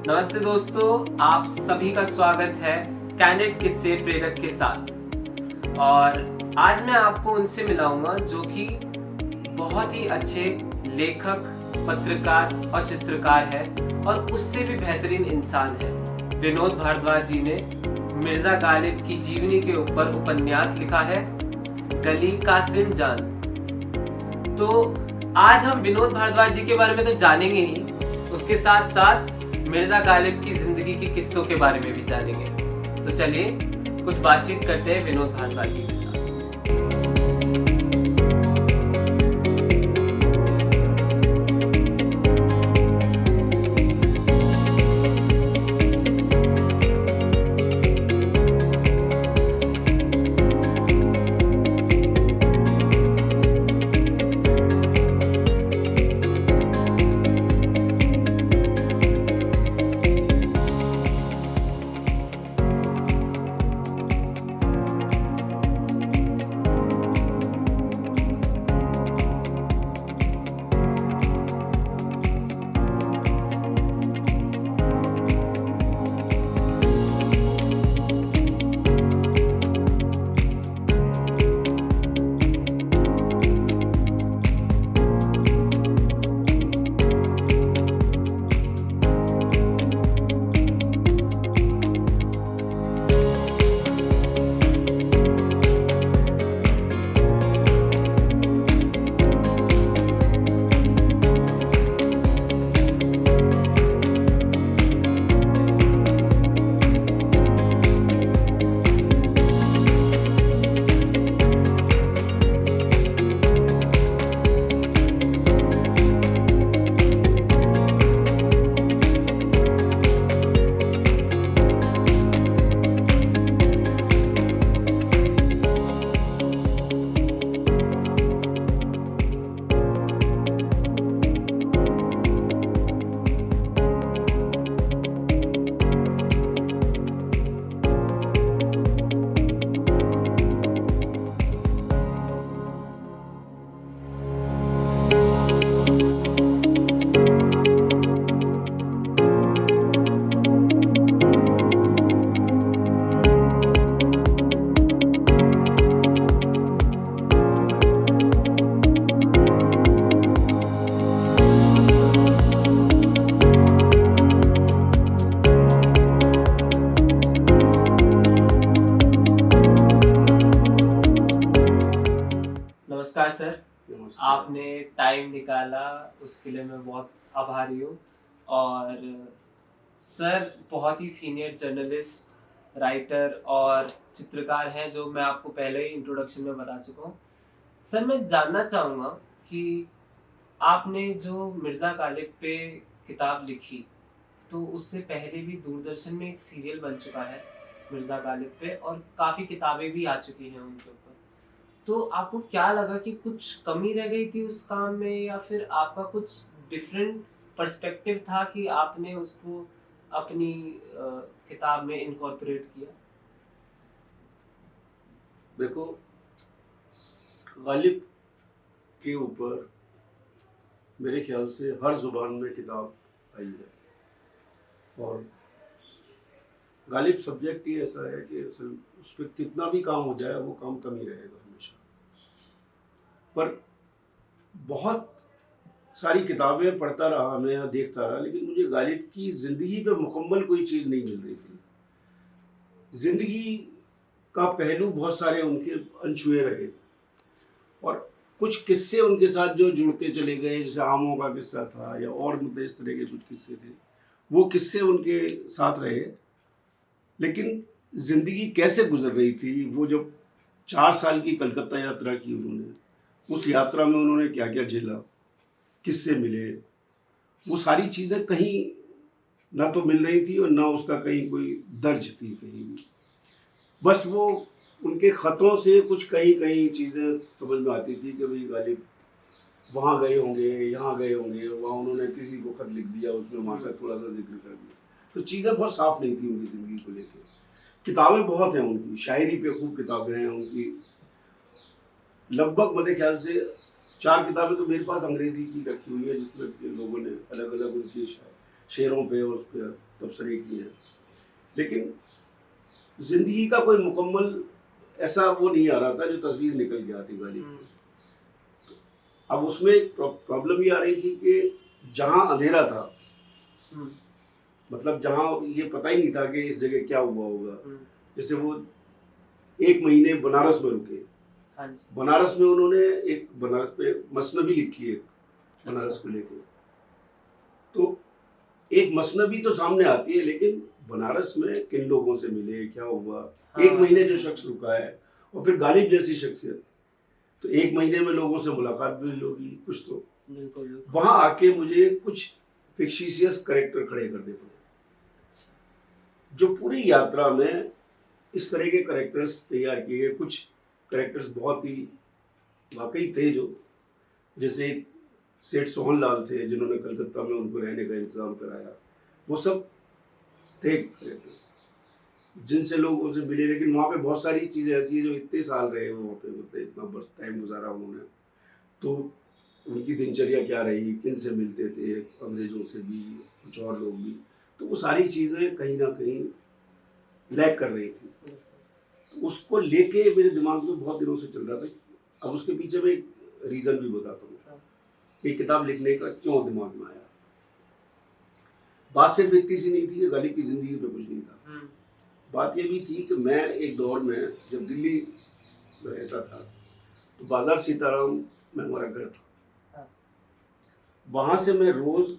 नमस्ते दोस्तों, आप सभी का स्वागत है कैंडिड किस्से प्रेरक के साथ। और आज मैं आपको उनसे मिलाऊंगा जो कि बहुत ही अच्छे लेखक, पत्रकार और चित्रकार है और उससे भी बेहतरीन इंसान है। विनोद भारद्वाज जी ने मिर्जा गालिब की जीवनी के ऊपर उपन्यास लिखा है, गली कासिम जान। तो आज हम विनोद भारद्वाज जी के बारे में तो जानेंगे ही, उसके साथ साथ मिर्जा गालिब की जिंदगी के किस्सों के बारे में भी जानेंगे। तो चलिए कुछ बातचीत करते हैं विनोद भारद्वाज जी के साथ। नमस्कार सर, आपने टाइम निकाला, उसके लिए मैं बहुत आभारी हूँ। और सर बहुत ही सीनियर जर्नलिस्ट, राइटर और चित्रकार हैं, जो मैं आपको पहले ही इंट्रोडक्शन में बता चुका हूँ। सर मैं जानना चाहूँगा कि आपने जो मिर्ज़ा गालिब पे किताब लिखी, तो उससे पहले भी दूरदर्शन में एक सीरियल बन चुका है मिर्ज़ा गालिब पे और काफ़ी किताबें भी आ चुकी हैं उनके ऊपर। तो आपको क्या लगा कि कुछ कमी रह गई थी उस काम में, या फिर आपका कुछ डिफरेंट पर्सपेक्टिव था कि आपने उसको अपनी किताब में इनकॉर्पोरेट किया? देखो, गालिब के ऊपर मेरे ख्याल से हर जुबान में किताब आई है और गालिब सब्जेक्ट ही ऐसा है कि उस पर कितना भी काम हो जाए वो काम कम ही रहेगा हमेशा। पर बहुत सारी किताबें पढ़ता रहा मैं या देखता रहा, लेकिन मुझे गालिब की ज़िंदगी पे मुकम्मल कोई चीज़ नहीं मिल रही थी। ज़िंदगी का पहलू बहुत सारे उनके अनछुए रहे और कुछ किस्से उनके साथ जो जुड़ते चले गए, जैसे आमों का किस्सा था या और मुद्दे इस तरह के कुछ किस्से थे, वो किस्से उनके साथ रहे। लेकिन ज़िंदगी कैसे गुजर रही थी, वो जब 4 साल की कलकत्ता यात्रा की उन्होंने, उस यात्रा में उन्होंने क्या क्या झेला, किससे मिले, वो सारी चीज़ें कहीं ना तो मिल रही थी और ना उसका कहीं कोई दर्ज थी कहीं भी। बस वो उनके ख़तों से कुछ कहीं कहीं चीज़ें समझ में आती थी कि भाई गालिब वहाँ गए होंगे, यहाँ गए होंगे, वहाँ उन्होंने किसी को खत लिख दिया, उसमें वहाँ का थोड़ा सा जिक्र कर दिया। तो चीज़ें बहुत साफ नहीं थी उनकी ज़िंदगी को लेकर। किताबें बहुत हैं उनकी, शायरी पे खूब किताबें हैं उनकी, लगभग मेरे ख्याल से 4 किताबें तो मेरे पास अंग्रेजी की रखी हुई है, जिसमें लोगों ने अलग अलग उनकी शेरों पे और उस पर तबसरे किए हैं, लेकिन ज़िंदगी का कोई मुकम्मल ऐसा वो नहीं आ रहा था जो तस्वीर निकल के आती गालिब। हम्म, अब उसमें एक प्रॉब्लम ये आ रही थी कि जहाँ अंधेरा था, हम्म, मतलब जहाँ ये पता ही नहीं था कि इस जगह क्या हुआ होगा। हम्म, जैसे वो 1 महीने बनारस में रुके, हाँ जी, बनारस में उन्होंने एक बनारस पे मसनबी लिखी है बनारस अच्छा, को लेके। तो एक मसनबी तो सामने आती है, लेकिन बनारस में किन लोगों से मिले, क्या हुआ, एक हाँ, महीने जो शख्स रुका है, और फिर गालिब जैसी शख्सियत, तो 1 महीने में लोगों से मुलाकात भी हुई होगी कुछ, तो बिल्कुल बिल्कुल, वहां आके मुझे कुछ फिक्शियस करेक्टर खड़े करने पड़े, जो पूरी यात्रा में इस तरह के करेक्टर्स तैयार किए गए। कुछ करेक्टर्स बहुत ही वाकई थे, जो जैसे सेठ सोहन लाल थे जिन्होंने कलकत्ता में उनको रहने का इंतजाम कराया, वो सब थे करेक्टर्स जिनसे लोग उनसे मिले। लेकिन वहाँ पे बहुत सारी चीज़ें ऐसी हैं जो इतने साल रहे वहाँ पे, मतलब इतना बस टाइम गुजारा उन्होंने, तो उनकी दिनचर्या क्या रही, किन से मिलते थे, अंग्रेज़ों से भी, कुछ और लोग भी, तो वो सारी चीज़ें कहीं ना कहीं लैग कर रही थी। तो उसको लेके मेरे दिमाग में बहुत दिनों से चल रहा था। अब उसके पीछे मैं एक रीज़न भी बताता हूँ हाँ, कि किताब लिखने का क्यों दिमाग में आया। बात सिर्फ इतनी सी नहीं थी कि गालिब की ज़िंदगी पे कुछ नहीं था, हम्म, बात ये भी थी कि मैं एक दौर में जब दिल्ली में रहता था, तो बाजार सीताराम में हमारा घर था, हाँ, वहाँ से मैं रोज़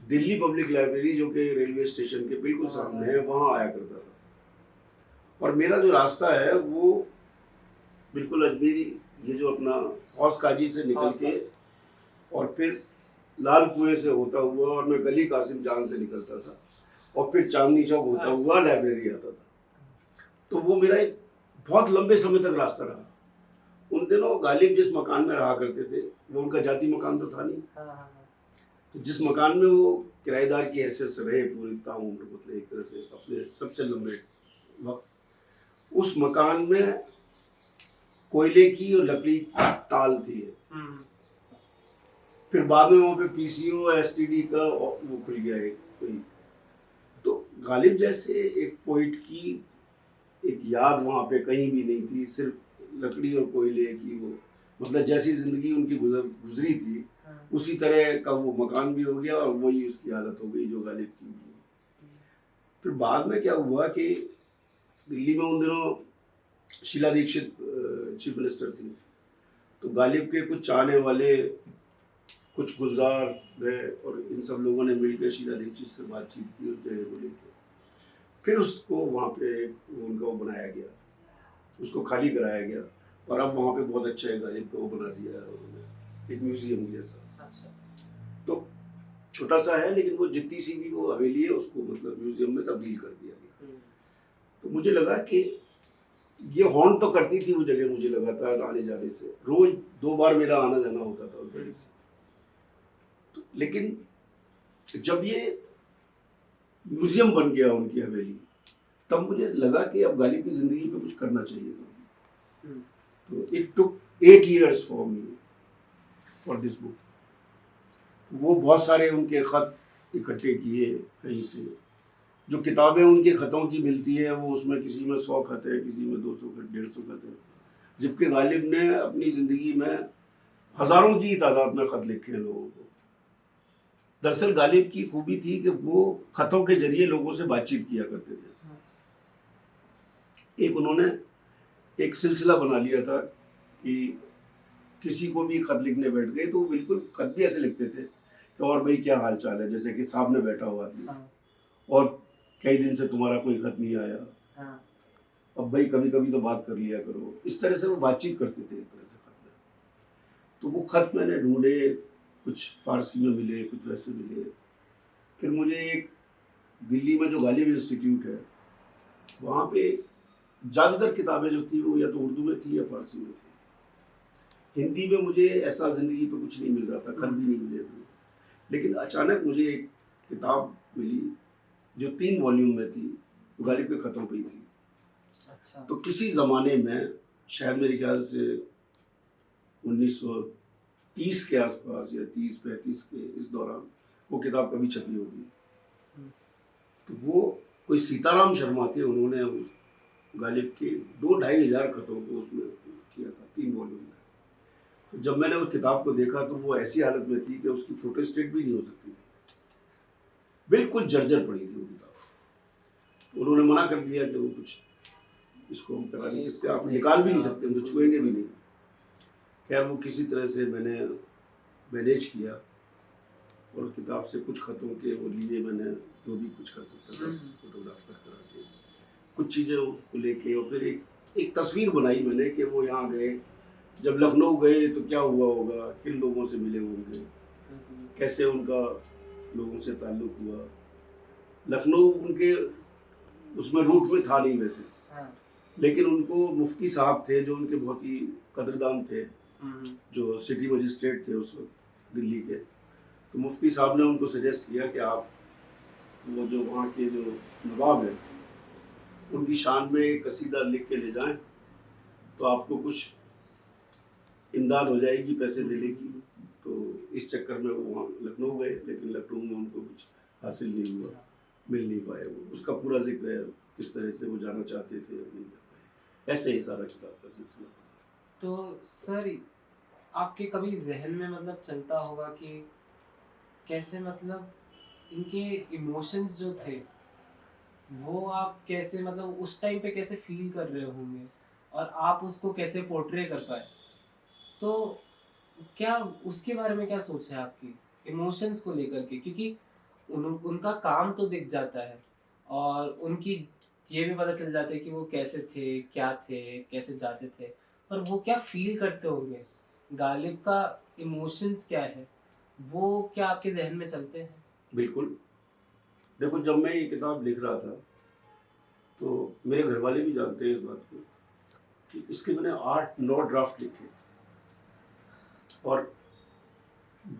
दिल्ली पब्लिक लाइब्रेरी, जो कि रेलवे स्टेशन के बिल्कुल हाँ, सामने है, वहाँ आया करता था। और मेरा जो रास्ता है वो बिल्कुल अजमेरी, ये जो अपना हौस काजी से निकल हौस के, खास, और फिर लाल कुएं से होता हुआ, और मैं गली कासिम जान से निकलता था, और फिर चांदनी चौक होता हाँ, हुआ लाइब्रेरी आता था। तो वो मेरा एक बहुत लंबे समय तक रास्ता रहा। उन दिनों गालिब जिस मकान में रहा करते थे, वो उनका जाति मकान तो था नहीं, हाँ, हाँ, हाँ, तो जिस मकान में वो किराएदार की हैसियत से रहे पूरी ताउम्र, मतलब एक तरह से अपने सबसे लंबे वक्त, उस मकान में कोयले की और लकड़ी की ताल थी। हम्म, फिर बाद में वहाँ पे पीसीओ एसटीडी का वो खुल गया एक कोई। तो गालिब जैसे एक पोइट की एक याद वहाँ पे कहीं भी नहीं थी, सिर्फ लकड़ी और कोयले की वो, मतलब जैसी जिंदगी उनकी गुजरी थी, हाँ, उसी तरह का वो मकान भी हो गया, और वही उसकी हालत हो गई जो गालिब की हुई। फिर बाद में क्या हुआ कि दिल्ली में उन दिनों शीला दीक्षित चीफ मिनिस्टर थी, तो गालिब के कुछ चाहने वाले, कुछ गुलजार गए, और इन सब लोगों ने मिलकर शीला दीक्षित से बातचीत की उस जगह को लेकर। फिर उसको वहाँ पे उनका वो बनाया गया, उसको खाली कराया गया, और अब वहाँ पे बहुत अच्छा है, गालिब को वो बना दिया है उन्होंने, एक म्यूजियम जैसा। अच्छा, तो छोटा सा है, लेकिन वो जितनी सी भी वो हवेली है उसको मतलब म्यूजियम में तब्दील कर दिया गया। हम्म, तो मुझे लगा कि ये हॉन्ट तो करती थी वो जगह, मुझे लगातार आने जाने से, रोज 2 बार मेरा आना जाना होता था उस गली से। तो लेकिन जब ये म्यूजियम बन गया उनकी हवेली, तब मुझे लगा कि अब गालिब की जिंदगी पे कुछ करना चाहिए था। हम्म, तो it took 8 years for me for this book. वो बहुत सारे उनके खत इकट्ठे किए कहीं से, जो किताबें उनके खतों की मिलती है, वो उसमें किसी में 100 खत है, किसी में 200 खत, 150 खत है, जबकि गालिब ने अपनी ज़िंदगी में हज़ारों की तादाद में खत लिखे हैं लोगों को। दरअसल गालिब की खूबी थी कि वो खतों के जरिए लोगों से बातचीत किया करते थे। हाँ, एक उन्होंने एक सिलसिला बना लिया था कि किसी को भी खत लिखने बैठ गए तो वो बिल्कुल खत भी ऐसे लिखते थे कि और भाई क्या हाल चाल है, जैसे कि सामने बैठा हुआ आदमी, हाँ, और कई दिन से तुम्हारा कोई खत नहीं आया, हाँ, अब भाई कभी कभी तो बात कर लिया करो। इस तरह से वो बातचीत करते थे एक तरह से खत में। तो वो खत मैंने ढूंढे, कुछ फारसी में मिले, कुछ वैसे मिले। फिर मुझे एक दिल्ली में जो गालिब इंस्टीट्यूट है, वहाँ पे ज़्यादातर किताबें जो थी वो या तो उर्दू में थी या फारसी में थी। हिंदी में मुझे ऐसा ज़िंदगी पे कुछ नहीं मिल रहा था, खत भी नहीं मिले थे। लेकिन अचानक मुझे एक किताब मिली जो 3 वॉल्यूम में थी, वो गालिब के खतों पे ही थी। अच्छा, तो किसी ज़माने में, शायद मेरे ख्याल से 1930 के आसपास या 30-35 के इस दौरान, वो किताब कभी छपी होगी। हम्म। तो वो कोई सीताराम शर्मा थे, उन्होंने उस गालिब के 2-2,500 खतों को उसमें किया था 3 वॉल्यूम में। तो जब मैंने उस किताब को देखा तो वो ऐसी हालत में थी कि उसकी फोटोस्टेट भी नहीं हो सकती थी, बिल्कुल जर्जर पड़ी थी वो किताब। उन्होंने मना कर दिया कि वो कुछ इसको हम करा नहीं सकते, आप निकाल भी नहीं सकते, हम तो छुएंगे भी नहीं। खैर वो किसी तरह से मैंने मैनेज किया और किताब से कुछ खतों के वो लिए, मैंने जो भी कुछ कर सकता था फोटोग्राफ कर करा के कुछ चीज़ें उसको लेके, और फिर एक तस्वीर बनाई मैंने कि वो यहाँ गए, जब लखनऊ गए तो क्या हुआ होगा, किन लोगों से मिले होंगे, कैसे उनका लोगों से ताल्लुक हुआ। लखनऊ उनके उसमें रूट में था नहीं वैसे, लेकिन उनको मुफ्ती साहब थे जो उनके बहुत ही कदरदान थे, जो सिटी मजिस्ट्रेट थे उस वक्त दिल्ली के। तो मुफ्ती साहब ने उनको सजेस्ट किया कि आप वो जो वहाँ के जो नवाब हैं उनकी शान में एक कसीदा लिख के ले जाएं तो आपको कुछ इमदाद हो जाएगी पैसे देने की। तो इस चक्कर में वो वहाँ लखनऊ गए, लेकिन लखनऊ में उनको कुछ हासिल नहीं हुआ, मिल नहीं पाए। वो उसका पूरा जिक्र है किस तरह से वो जाना चाहते थे और नहीं जा पाए। ऐसे ही सारा किताब का सिलसिला। तो सर आपके कभी जहन में मतलब चलता होगा कि कैसे मतलब इनके इमोशंस जो थे वो आप कैसे मतलब उस टाइम पे कैसे फील कर रहे होंगे और आप उसको कैसे पोर्ट्रे कर पाए, तो क्या उसके बारे में क्या सोच है आपकी इमोशंस को लेकर के, क्योंकि उनका काम तो दिख जाता है और उनकी ये भी पता चल जाता है कि वो कैसे थे, क्या थे, कैसे जाते थे, पर वो क्या फील करते होंगे, गालिब का इमोशंस क्या है, वो क्या आपके जहन में चलते हैं? बिल्कुल। देखो जब मैं ये किताब लिख रहा था तो मेरे घर वाले भी जानते हैं इस बात को कि इसके मैंने 8-9 ड्राफ्ट लिखे, और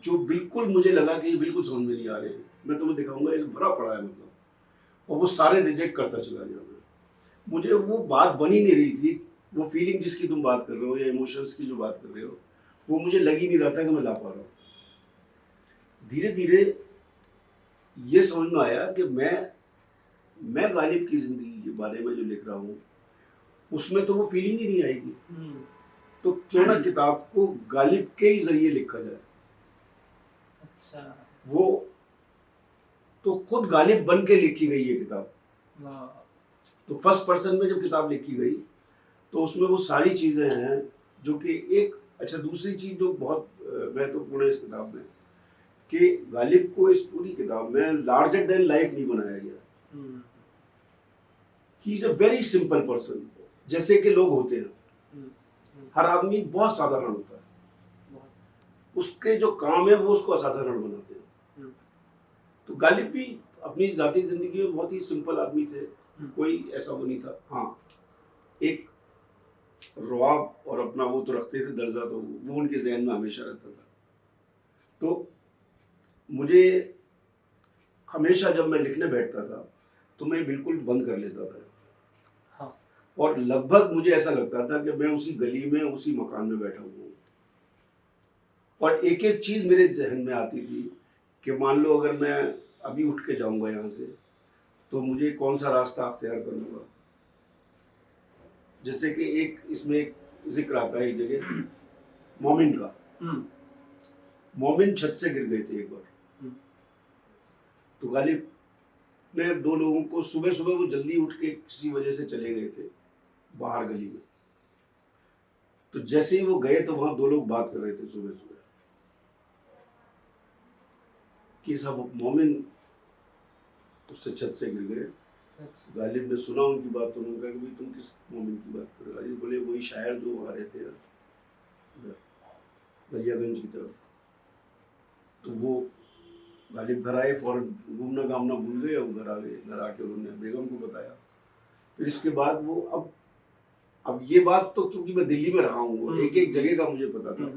जो बिल्कुल मुझे लगा कि ये बिल्कुल समझ में नहीं आ रहे, मैं तुम्हें दिखाऊंगा, इस भरा पड़ा है मतलब, और वो सारे रिजेक्ट करता चला गया मैं। मुझे वो बात बन ही नहीं रही थी, वो फीलिंग जिसकी तुम बात कर रहे हो या इमोशंस की जो बात कर रहे हो, वो मुझे लग ही नहीं रहा था कि मैं ला पा रहा हूँ। धीरे धीरे ये समझ में आया कि मैं गालिब की जिंदगी के बारे में जो लिख रहा हूँ उसमें तो वो फीलिंग ही नहीं आएगी, तो क्यों ना किताब को गालिब के ही जरिए लिखा जाए। अच्छा। वो तो खुद गालिब बन के लिखी गई है किताब। तो फर्स्ट पर्सन में जब किताब लिखी गई तो उसमें वो सारी चीजें हैं जो कि एक अच्छा, दूसरी चीज जो बहुत महत्वपूर्ण है इस किताब में कि गालिब को इस पूरी किताब में लार्जर देन लाइफ नहीं बनाया गया। He is a very simple person, जैसे कि लोग होते हैं। हर आदमी बहुत साधारण होता है, उसके जो काम है वो उसको असाधारण बनाते हैं। तो गालिब भी अपनी जाती जिंदगी में बहुत ही सिंपल आदमी थे, कोई ऐसा वो नहीं था। हाँ, एक रवाब और अपना वो तो रखते थे दर्जा, तो वो उनके जहन में हमेशा रहता था। तो मुझे हमेशा जब मैं लिखने बैठता था तो मैं बिल्कुल बंद कर लेता था। हाँ। और लगभग मुझे ऐसा लगता था कि मैं उसी गली में उसी मकान में बैठा हुआ हूँ, और एक एक चीज मेरे जहन में आती थी कि मान लो अगर मैं अभी उठ के जाऊंगा यहाँ से तो मुझे कौन सा रास्ता अख्तियार करूंगा। जैसे कि एक इसमें एक जिक्र आता है एक जगह मोमिन का। मोमिन छत से गिर गए थे एक बार, तो गालिब ने 2 लोगों को सुबह सुबह, वो जल्दी उठ के किसी वजह से चले गए थे बाहर गली में, तो जैसे ही वो गए तो वहां 2 लोग बात कर रहे थे सुबह सुबह कि सब मोमिन उससे छत से गिर गए। अच्छा। गालिब ने सुना उनकी बात तो उन्होंने कहा कि भाई तुम किस मोमिन की बात कर रहे हो? गालिब बोले वही शायर जो वहाँ रहते हैं दरियागंज की तरफ। तो वो गालिब घर आए, फौरन घूमना घामना भूल गए, वो घर आ गए। घर आके उन्होंने बेगम को बताया। फिर इसके बाद वो अब ये बात तो क्योंकि मैं दिल्ली में रहा हूँ, एक एक जगह का मुझे पता था,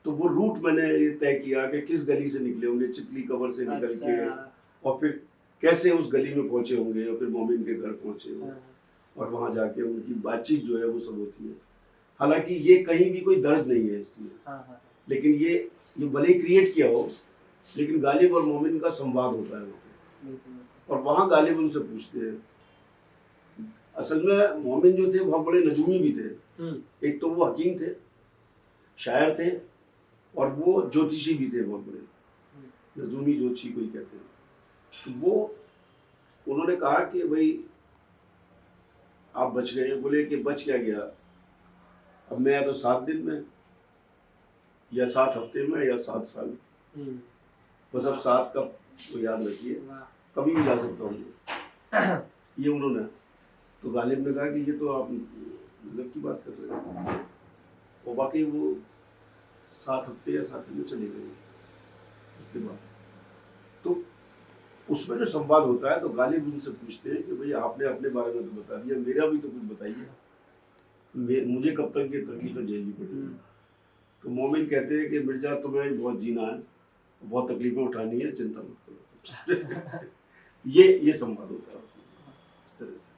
तो वो रूट मैंने ये तय किया कि किस गली से निकले होंगे, चितली कबर से निकल अच्छा। के, और फिर कैसे उस गली में पहुंचे होंगे, और फिर मोमिन के घर पहुंचे होंगे, और वहां जाके उनकी बातचीत जो है वो सब होती है। हालांकि ये कहीं भी कोई दर्ज नहीं है इसमें, लेकिन ये भले ही क्रिएट किया हो, लेकिन गालिब और मोमिन का संवाद होता है वहाँ पे। और वहाँ गालिब उनसे पूछते हैं, असल में मोमिन जो थे बहुत बड़े नजूमी भी थे। एक तो वो हकीम थे, शायर थे, और वो ज्योतिषी भी थे, बहुत बड़े नजूमी ज्योतिषी कोई कहते हैं। तो वो उन्होंने कहा कि भाई आप बच गए। बोले कि बच क्या गया, अब मैं या तो 7 दिन में, या 7 हफ्ते में, या 7 साल में, बस अब 7 का तो याद रखिए, कभी भी जा सकता हूँ। ये उन्होंने, तो गालिब ने कहा कि ये तो आप गजब की बात कर रहे हैं। और वाकई वो 7 हफ्ते या 7 दिन में चले गए। उसके बाद तो उसमें जो संवाद होता है, तो गालिब उनसे पूछते हैं कि भाई आपने अपने बारे में तो बता दिया, मेरा भी तो कुछ बताइए, मुझे कब तक ये तकलीफें झेलनी पड़ेगी। तो मोमिन कहते हैं कि मिर्जा तुम्हें बहुत जीना है, बहुत तकलीफें उठानी है, चिंता मत करो। ये संवाद होता है इस तरह से।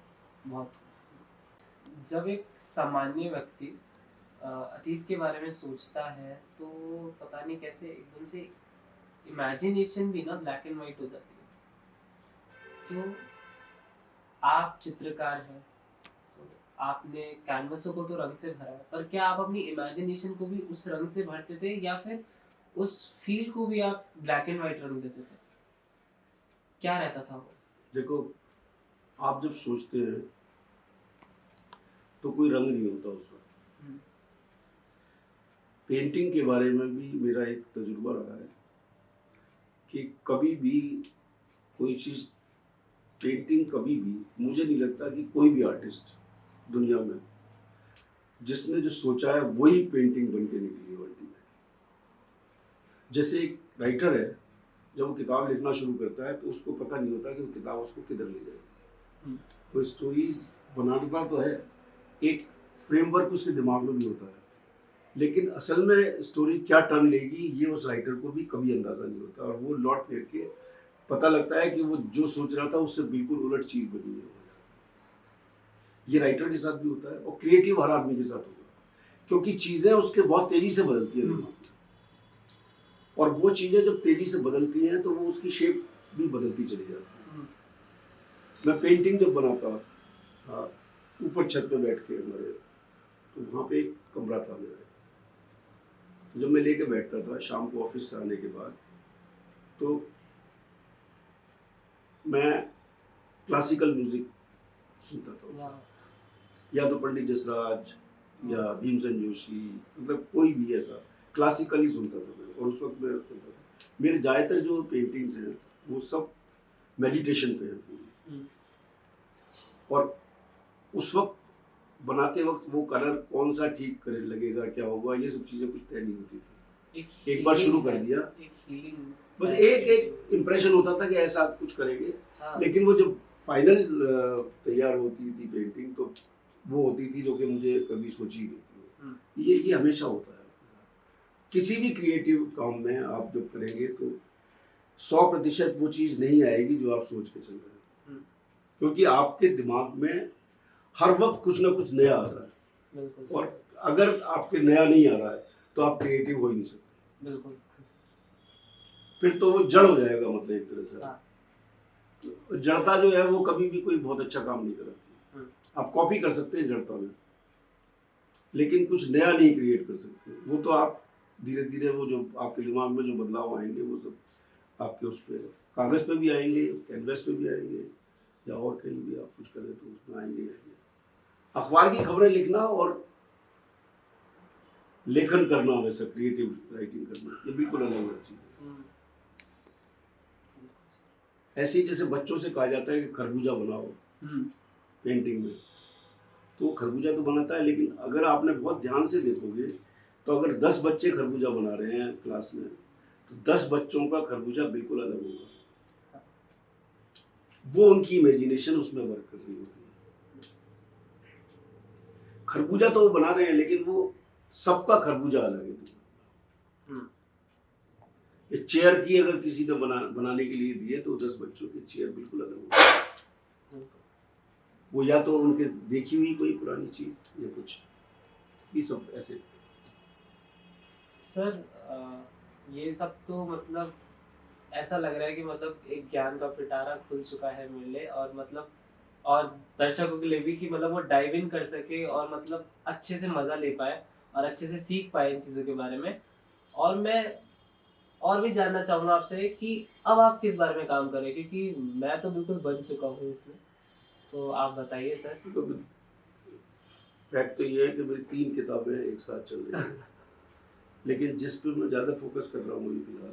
बहुत। जब एक सामान्य व्यक्ति अतीत के बारे में सोचता है तो पता नहीं कैसे एकदम से इमेजिनेशन भी ना ब्लैक एंड वाइट हो जाती है। तो आप चित्रकार हैं, तो आपने कैनवसों को तो रंग से भरा है, पर क्या आप अपनी इमेजिनेशन को भी उस रंग से भरते थे, या फिर उस फील को भी आप ब्लैक एंड वाइट रंग देते थे? क्या रहता था वो? देखो, आप जब सोचते हैं तो कोई रंग नहीं होता उस वक्त। पेंटिंग के बारे में भी मेरा एक तजुर्बा रहा है कि कभी भी कोई चीज़, पेंटिंग कभी भी, मुझे नहीं लगता कि कोई भी आर्टिस्ट दुनिया में जिसने जो सोचा है वही पेंटिंग बन के निकली है वर्दी में। जैसे एक राइटर है, जब वो किताब लिखना शुरू करता है तो उसको पता नहीं होता कि वो किताब उसको किधर ले जाएगी। कोई स्टोरीज बनाता तो है, एक फ्रेमवर्क उसके दिमाग में भी होता है, लेकिन असल में स्टोरी क्या टर्न लेगी ये उस राइटर को भी कभी अंदाज़ा नहीं होता। और वो लौट फिर के पता लगता है कि वो जो सोच रहा था उससे बिल्कुल उलट चीज़ बनी है। ये राइटर के साथ भी होता है और क्रिएटिव हर आदमी के साथ होगा, क्योंकि चीज़ें उसके बहुत तेज़ी से बदलती हैं दिमाग में, और वो चीज़ें जब तेज़ी से बदलती हैं तो वो उसकी शेप भी बदलती चली जाती है। मैं पेंटिंग जब बनाता था ऊपर छत पे बैठ के हमारे, तो वहाँ पे एक कमरा था मेरा, तो जब मैं लेके बैठता था शाम को ऑफिस से आने के बाद, तो मैं क्लासिकल म्यूजिक सुनता था, या तो पंडित जसराज या भीमसेन जोशी, मतलब कोई भी ऐसा क्लासिकल ही सुनता था मैं। और उस वक्त मैं सुनता था, मेरे ज़्यादातर जो पेंटिंग्स हैं वो सब मेडिटेशन पे हैं पूरी। और उस वक्त बनाते वक्त वो कलर कौन सा ठीक करे लगेगा, क्या होगा, ये सब चीज़ें कुछ तय नहीं होती थी। एक बार शुरू कर दिया, बस एक इम्प्रेशन होता था कि ऐसा कुछ करेंगे। लेकिन वो जब फाइनल तैयार होती थी पेंटिंग, तो वो होती थी जो कि मुझे कभी सोची ही नहीं थी। ये हमेशा होता है किसी भी क्रिएटिव काम में। आप जब करेंगे तो 100% वो चीज़ नहीं आएगी जो आप सोच के चल रहे हैं, क्योंकि आपके दिमाग में हर वक्त कुछ ना कुछ नया आता है। और अगर आपके नया नहीं आ रहा है तो आप क्रिएटिव हो ही नहीं सकते। बिल्कुल। फिर तो वो जड़ हो जाएगा, मतलब एक तरह से। जड़ता जो है वो कभी भी कोई बहुत अच्छा काम नहीं कराती। आप कॉपी कर सकते हैं जड़ता में, लेकिन कुछ नया नहीं क्रिएट कर सकते। वो तो आप धीरे धीरे वो जो आपके दिमाग में जो बदलाव आएंगे वो सब आपके उस पर कागज़ पे भी आएंगे, कैनवस पे भी आएंगे, या और कहीं भी आप कुछ करें तो उसमें आएंगे। अखबार की खबरें लिखना और लेखन करना, वैसा क्रिएटिव राइटिंग करना, ये बिल्कुल अलग चीज़ है। ऐसे ही जैसे बच्चों से कहा जाता है कि खरबूजा बनाओ पेंटिंग में, तो खरबूजा तो बनाता है, लेकिन अगर आपने बहुत ध्यान से देखोगे तो अगर 10 बच्चे खरबूजा बना रहे हैं क्लास में, तो 10 बच्चों का खरबूजा बिल्कुल अलग होगा। वो उनकी इमेजिनेशन उसमें वर्क कर रही होती है। खरबूजा तो वो बना रहे हैं, लेकिन वो सबका खरबूजा अलग है। ये चेयर की अगर किसी ने बनाने के लिए दी है तो 10 बच्चों की चेयर बिल्कुल अलग होगी। वो या तो उनके देखी हुई कोई पुरानी चीज या कुछ, ये सब ऐसे। सर ये सब तो मतलब ऐसा लग रहा है कि मतलब एक ज्ञान का पिटारा खुल चुका है मेरे लिए, और मतलब और दर्शकों के लिए भी, कि मतलब वो डाइव इन कर सके और मतलब अच्छे से मजा ले पाए और अच्छे से सीख पाए इन चीज़ों के बारे में। और मैं और भी जानना चाहूँगा आपसे कि अब आप किस बारे में काम कर रहे हैं, क्योंकि मैं तो बिल्कुल बन चुका हूँ इसमें, तो आप बताइए सर। तो फैक्ट तो ये है कि मेरी 3 किताबें एक साथ चल रही हैं, लेकिन जिस पे मैं ज़्यादा फोकस कर रहा हूँ अभी फिलहाल,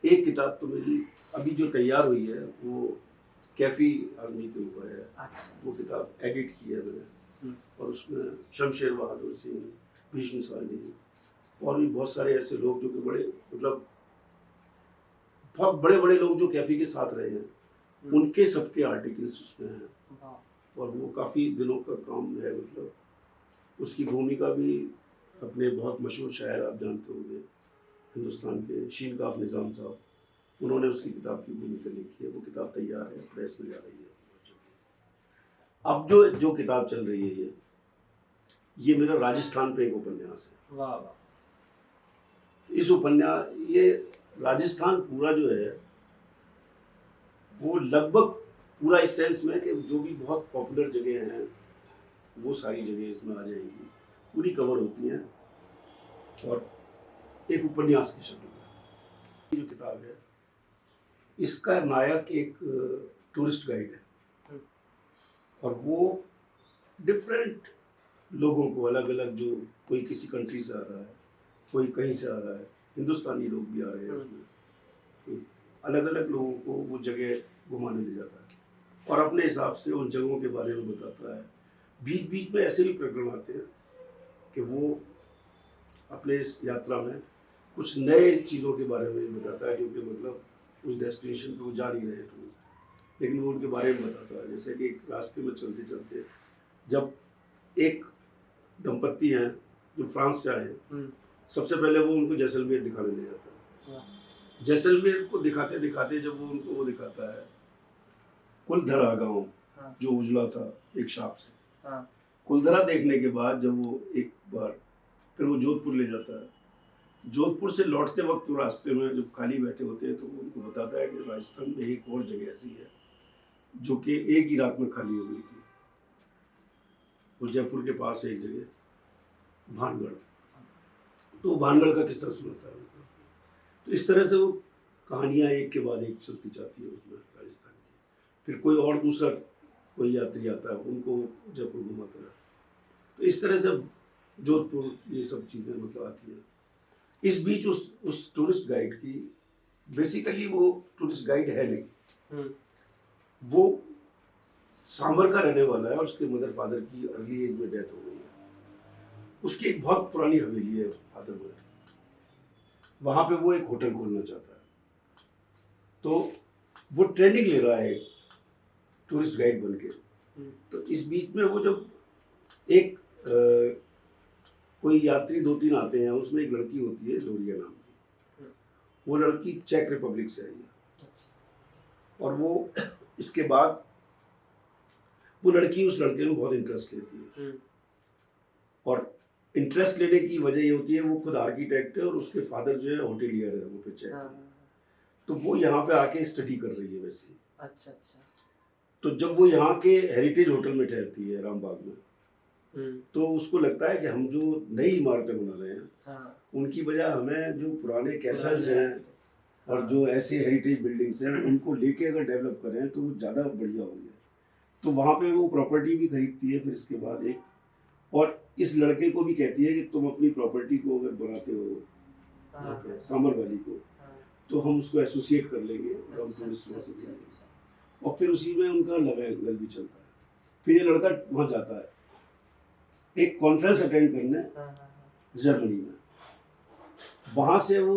एक किताब तो मेरी अभी जो तैयार हुई है वो कैफी आर्मी के ऊपर है। अच्छा। वो किताब एडिट की है मैंने, हम्म, और उसमें शमशेर बहादुर सिंह, भीष्म साहनी और भी बहुत सारे ऐसे लोग जो कि बड़े मतलब बहुत बड़े बड़े लोग जो कैफी के साथ रहे हैं, उनके सबके आर्टिकल्स उसमें हैं। वाह। और वो काफ़ी दिनों का काम है, मतलब उसकी भूमिका भी अपने बहुत मशहूर शायर आप जानते होंगे हिंदुस्तान के, शीन काफ निज़ाम साहब, उन्होंने उसकी किताब की भूमिका लिखी है। वो किताब तैयार है, प्रेस में जा रही है। अब जो जो किताब चल रही है ये मेरा राजस्थान पे एक उपन्यास है। वाह वाह। इस उपन्यास ये राजस्थान पूरा जो है वो लगभग पूरा इस सेंस में कि जो भी बहुत पॉपुलर जगह हैं वो सारी जगह इसमें आ जाएंगी, पूरी कवर होती हैं, और एक उपन्यास की शक्ल में। ये जो किताब है इसका नायक एक टूरिस्ट गाइड है, और वो डिफरेंट लोगों को अलग अलग, जो कोई किसी कंट्री से आ रहा है, कोई कहीं से आ रहा है, हिंदुस्तानी लोग भी आ रहे हैं उसमें, अलग अलग लोगों को वो जगह घुमाने ले जाता है और अपने हिसाब से उन जगहों के बारे में बताता है। बीच बीच में ऐसे भी प्रकरण आते हैं कि वो अपने इस यात्रा में कुछ नए चीज़ों के बारे में बताता है, क्योंकि मतलब उस डेस्टिनेशन पे वो जा नहीं रहे टूरिस्ट, लेकिन वो उनके बारे में बताता है। जैसे कि एक रास्ते में चलते चलते जब एक दंपत्ति हैं जो फ्रांस से आए, सबसे पहले वो उनको जैसलमेर दिखाने ले जाता है। जैसलमेर को दिखाते दिखाते जब वो उनको वो दिखाता है कुलधरा गांव, जो उजला था एक शाप से, कुलधरा देखने के बाद जब वो एक बार फिर वो जोधपुर ले जाता है। जोधपुर से लौटते वक्त वो रास्ते में जब खाली बैठे होते हैं तो वो उनको बताता है कि राजस्थान में एक और जगह ऐसी है जो कि एक ही रात में खाली हो गई थी। वो जयपुर के पास है एक जगह भानगढ़, तो भानगढ़ का किस्सा सुनाता है उनको। तो इस तरह से वो कहानियाँ एक के बाद एक चलती जाती है उसमें राजस्थान की। फिर कोई और दूसरा कोई यात्री आता है, उनको जयपुर घुमाता है। तो इस तरह से जोधपुर ये सब चीज़ें मतलब आती हैं। इस बीच उस टूरिस्ट गाइड की, बेसिकली वो टूरिस्ट गाइड है नहीं, वो सांभर का रहने वाला है और उसके मदर फादर की अर्ली एज में डेथ हो गई है। उसकी एक बहुत पुरानी हवेली है फादर मदर, वहाँ पे वो एक होटल खोलना चाहता है। तो वो ट्रेनिंग ले रहा है टूरिस्ट गाइड बन के। तो इस बीच में वो जब एक कोई यात्री 2-3 आते हैं, उसमें एक लड़की होती है डोरिया नाम की। वो लड़की चेक रिपब्लिक से आई है, और वो इसके बाद वो लड़की उस लड़के में बहुत इंटरेस्ट लेती है, और इंटरेस्ट लेने की वजह ये होती है वो खुद आर्किटेक्ट है और उसके फादर जो है होटेलियर है, वो पे चेक है। तो वो यहाँ पे आके स्टडी कर रही है वैसे। अच्छा अच्छा। तो जब वो यहाँ के हेरिटेज होटल में ठहरती है रामबाग में, तो उसको लगता है कि हम जो नई इमारतें बना रहे हैं उनकी बजाय हमें जो पुराने कैसल्स हैं और जो ऐसे हेरिटेज बिल्डिंग्स हैं उनको लेके अगर डेवलप करें तो वो ज़्यादा बढ़िया होंगे। तो वहाँ पे वो प्रॉपर्टी भी खरीदती है। फिर इसके बाद एक और इस लड़के को भी कहती है कि तुम अपनी प्रॉपर्टी को अगर बनाते हो वहाँ पे सामर वाली को, तो हम उसको एसोसिएट कर लेंगे और हम टूरिस्ट वहाँ से भी लेंगे। और फिर उसी में उनका लव भी चलता है। फिर ये लड़का वहाँ जाता है एक कॉन्फ्रेंस अटेंड करने जर्मनी में। वहाँ से वो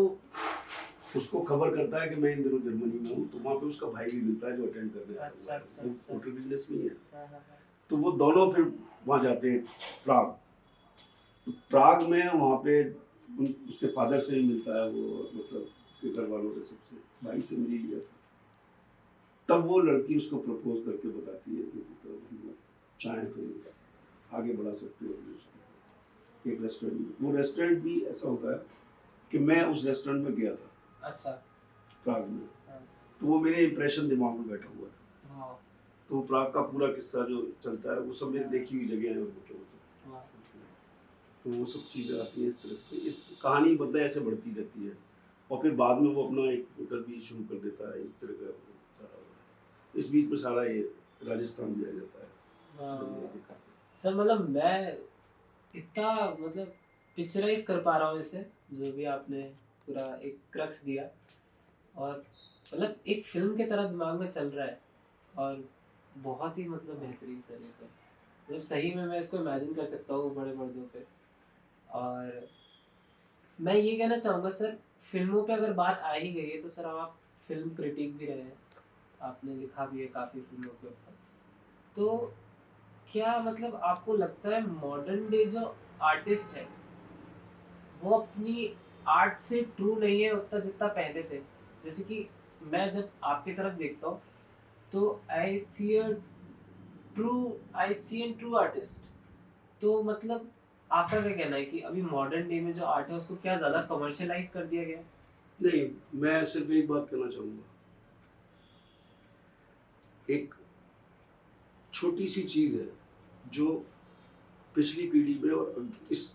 उसको खबर करता है कि मैं इन दिनों जर्मनी में हूँ। तो वहाँ पे उसका भाई भी मिलता है जो अटेंड करने आता है, वो होटल बिजनेस में ही है। तो वो दोनों फिर वहाँ जाते हैं प्राग। तो प्राग में वहाँ पे उसके फादर से ही मिलता है वो, मतलब उसके घर वालों से, सबसे भाई से मिल लिया था। तब वो लड़की उसको प्रपोज करके बताती है कि तो चाहे तो आगे बढ़ा सकते हो एक रेस्टोरेंट में। वो रेस्टोरेंट भी ऐसा होता है कि मैं उस रेस्टोरेंट में गया था। अच्छा। प्राग में। तो वो मेरे इम्प्रेशन दिमाग में बैठा हुआ था। हाँ, तो प्राग का पूरा किस्सा जो चलता है वो सब मेरी देखी हुई जगह है, मतलब वो सब। हाँ, तो वो सब चीज़ें आती हैं इस तरह से, इस कहानी मतलब ऐसे बढ़ती रहती है। और फिर बाद में वो अपना एक होटल भी शुरू कर देता है, इस तरह का सारा हो रहा है। इस बीच में सारा ये राजस्थान भी आ जाता है जब ये हाँ। देखा। सर मतलब मैं इतना मतलब पिक्चराइज कर पा रहा हूँ इसे, जो भी आपने पूरा एक क्रक्स दिया, और मतलब एक फिल्म की तरह दिमाग में चल रहा है, और बहुत ही मतलब बेहतरीन सर ये तो। मतलब सही में मैं इसको इमेजिन कर सकता हूँ बड़े पर्दों पे। और मैं ये कहना चाहूँगा सर, फिल्मों पे अगर बात आ ही गई है तो सर आप फिल्म क्रिटिक भी रहे हैं, आपने लिखा भी है काफ़ी फिल्मों के ऊपर। तो क्या मतलब आपको लगता है मॉडर्न डे जो आर्टिस्ट है वो अपनी आर्ट से ट्रू नहीं है उतना जितना पहले थे? जैसे कि मैं जब आपकी तरफ देखता हूँ तो आई सी एन ट्रू आर्टिस्ट। तो मतलब आपका क्या कहना है कि अभी मॉडर्न डे में जो आर्ट है उसको क्या ज़्यादा कमर्शियलाइज कर दिया गया है? नहीं, मैं सिर्फ एक बात कहना चाहूँगा। एक छोटी सी चीज़ है जो पिछली पीढ़ी में और इस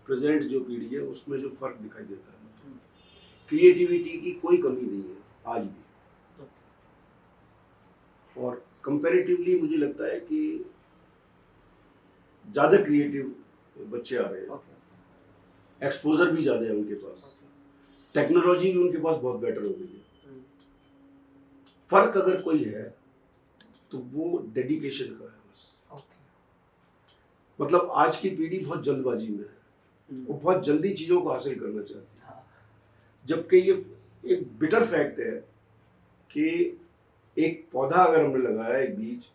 प्रेजेंट जो पीढ़ी है उसमें जो फ़र्क दिखाई देता है। क्रिएटिविटी की कोई कमी नहीं है आज भी, और कंपैरेटिवली मुझे लगता है कि ज़्यादा क्रिएटिव बच्चे आ रहे हैं, ओके, एक्सपोजर भी ज़्यादा है उनके पास, टेक्नोलॉजी भी उनके पास बहुत बेटर हो गई है। फ़र्क अगर कोई है तो वो डेडिकेशन का है बस। ओके, मतलब आज की पीढ़ी बहुत जल्दबाजी में है, वो बहुत जल्दी चीज़ों को हासिल करना चाहती है। हाँ, जबकि ये एक बिटर फैक्ट है कि एक पौधा अगर हमने लगाया है एक बीज,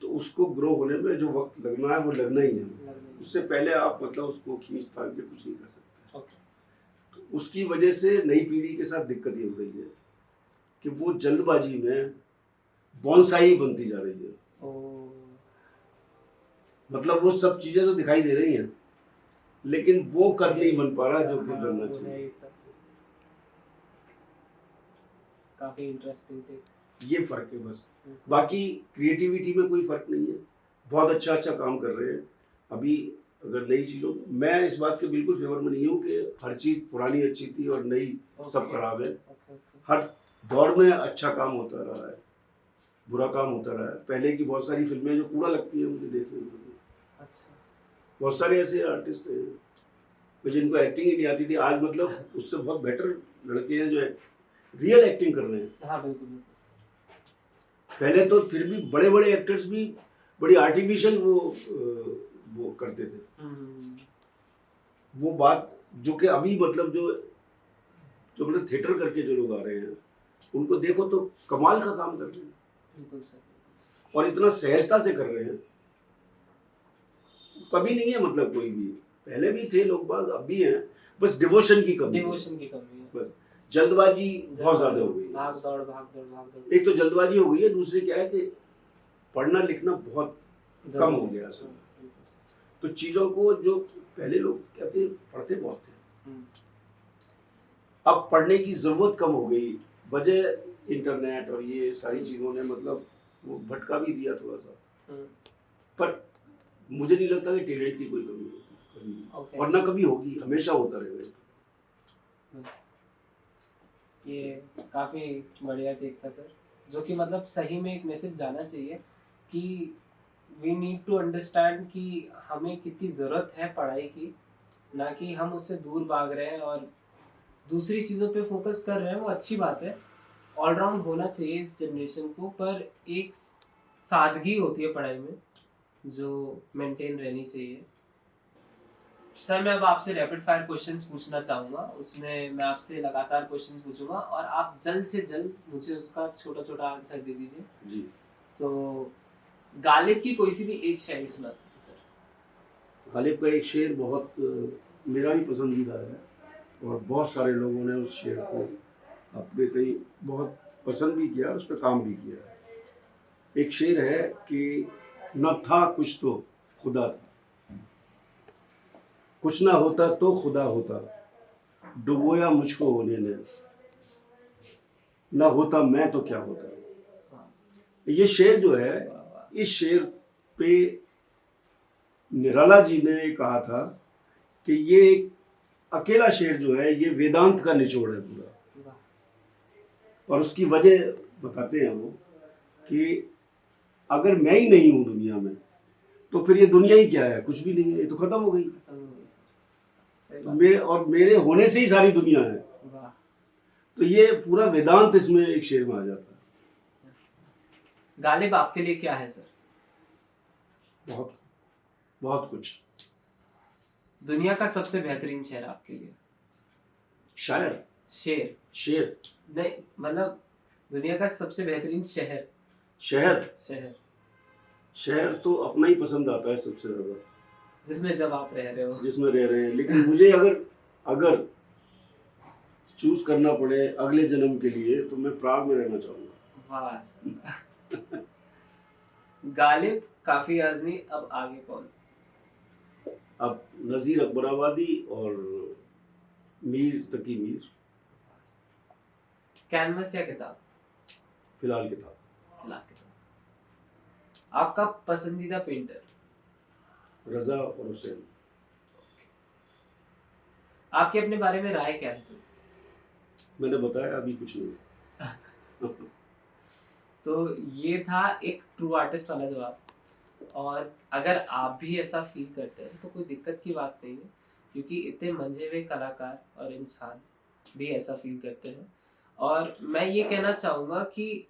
तो उसको ग्रो होने में जो वक्त लगना है वो लगना ही है। उससे पहले आप मतलब उसको खींच तान के कुछ नहीं कर सकते। ओके, तो उसकी वजह से नई पीढ़ी के साथ दिक्कत ये हो रही है कि वो जल्दबाजी में बॉन्साई बनती जा रही है। ओ, मतलब वो सब चीज़ें तो दिखाई दे रही हैं लेकिन वो कर नहीं बन पा रहा जो कि बनना वो है चाहिए। ही तो। काफी इंटरेस्टिंग थे। ये फर्क है बस, बाकी क्रिएटिविटी में कोई फर्क नहीं है। बहुत अच्छा अच्छा काम कर रहे हैं। अभी अगर नई चीज़ों, मैं इस बात के बिल्कुल फेवर में नहीं हूँ कि हर चीज़ पुरानी अच्छी थी और नई सब खराब है। हर दौर में अच्छा काम होता रहा है, बुरा काम होता रहा है। पहले की बहुत सारी फिल्में जो कूड़ा लगती है मुझे देखने में, अच्छा, बहुत सारे ऐसे आर्टिस्ट हैं जिनको एक्टिंग ही नहीं आती थी, आज मतलब उससे बहुत बेटर लड़के हैं जो रियल एक्टिंग कर रहे हैं। हाँ बिल्कुल बिल्कुल सर। पहले तो फिर भी बड़े बड़े एक्टर्स भी बड़ी आर्टिफिशियल वो करते थे। वो बात जो कि अभी मतलब जो जो मतलब थिएटर करके जो लोग आ रहे हैं उनको देखो तो कमाल का काम कर रहे हैं, बिल्कुल सर। और इतना सहजता से कर रहे हैं। कभी नहीं है मतलब कोई भी, पहले भी थे लोग बाग, अब भी हैं, बस डिवोशन की कमी है। डिवोशन की कमी है, बस जल्दबाजी बहुत ज्यादा हो गई है। भाग दौड़ भाग दौड़ भाग दौड़। एक तो जल्दबाजी हो गई है, दूसरी क्या है कि पढ़ना लिखना बहुत कम हो गया असल में। तो चीज़ों को जो पहले लोग कहते पढ़ते बहुत थे, अब पढ़ने की ज़रूरत कम हो गई। वजह इंटरनेट और ये सारी चीज़ों ने मतलब वो भटका भी दिया थोड़ा सा। पर मुझे नहीं लगता कि टैलेंट की कोई कमी होती, और ना कभी होगी, हमेशा होता रहेगा। ये काफ़ी बढ़िया टेक था सर, जो कि मतलब सही में एक मैसेज जाना चाहिए कि वी नीड टू अंडरस्टैंड कि हमें कितनी ज़रूरत है पढ़ाई की, ना कि हम उससे दूर भाग रहे हैं और दूसरी चीज़ों पे फोकस कर रहे हैं। वो अच्छी बात है, ऑलराउंड होना चाहिए इस जनरेशन को, पर एक सादगी होती है पढ़ाई में जो मेंटेन रहनी चाहिए। सर मैं अब आपसे रैपिड फायर क्वेश्चंस पूछना चाहूँगा, उसमें मैं आपसे लगातार क्वेश्चंस पूछूंगा और आप जल्द से जल्द मुझे उसका छोटा छोटा आंसर दे दीजिए। जी। तो गालिब की कोई सी भी एक शायरी सुना दीजिए सर। गालिब का एक शेर बहुत मेरा भी पसंदीदा है, और बहुत सारे लोगों ने उस शेर को अपने कई बहुत पसंद भी किया, उस पर काम भी किया है। एक शेर है कि न था कुछ तो खुदा था, कुछ ना होता तो खुदा होता, डुबोया मुझको होने ने। ना होता मैं तो क्या होता। हाँ, ये शेर जो है, वाह, वाह, इस शेर पे निराला जी ने कहा था कि ये एक अकेला शेर जो है ये वेदांत का निचोड़ है पूरा। वाह, और उसकी वजह बताते हैं वो कि अगर मैं ही नहीं हूं दुनिया में तो फिर ये दुनिया ही क्या है, कुछ भी नहीं है, ये तो खत्म हो गई। खत्म हो गई सर, सही तो बात। मेरे होने से ही सारी दुनिया है। वाह, तो ये पूरा वेदांत इसमें एक शेर में आ जाता है। गालिब आपके लिए क्या है सर? बहुत बहुत कुछ। दुनिया का सबसे बेहतरीन शेर आपके लिए? शायर, शेर शेर, नहीं, मतलब दुनिया का सबसे बेहतरीन शहर। शहर, शहर शहर तो अपना ही पसंद आता है सबसे ज्यादा, जिसमें जब आप रह रहे हो। जिसमें रह रहे हैं। लेकिन मुझे अगर चूज करना पड़े अगले जन्म के लिए तो मैं प्राग में रहना चाहूंगा। वाह सर। गालिब, काफी आजमी, अब आगे कौन? अब नजीर अकबराबादी और मीर तकी मीर। कैनवस या किताब? फिलहाल किताब। फिलहाल किताब। आपका पसंदीदा पेंटर? रजा और हुसैन। आपके अपने बारे में राय क्या है सर? मैंने बताया अभी कुछ नहीं। तो ये था एक ट्रू आर्टिस्ट वाला जवाब। और अगर आप भी ऐसा फील करते हैं तो कोई दिक्कत की बात नहीं है, क्योंकि इतने मंझे हुए कलाकार और इंसान भी ऐसा फील करते हैं। और मैं ये कहना चाहूँगा कि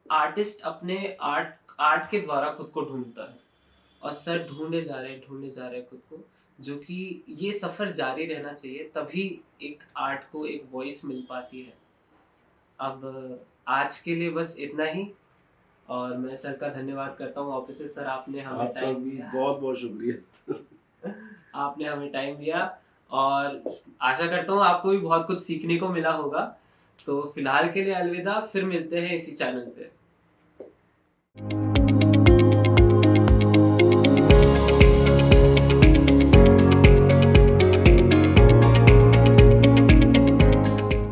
आर्टिस्ट अपने आर्ट के द्वारा खुद को ढूंढता है, और सर ढूंढे जा रहे हैं खुद को, जो कि ये सफ़र जारी रहना चाहिए, तभी एक आर्ट को एक वॉइस मिल पाती है। अब आज के लिए बस इतना ही, और मैं सर का धन्यवाद करता हूँ ऑफिसर सर, आपने हमें आपका टाइम भी दिया। बहुत बहुत शुक्रिया। आपने हमें टाइम दिया, और आशा करता हूँ आपको भी बहुत कुछ सीखने को मिला होगा। तो फिलहाल के लिए अलविदा, फिर मिलते हैं इसी चैनल पे।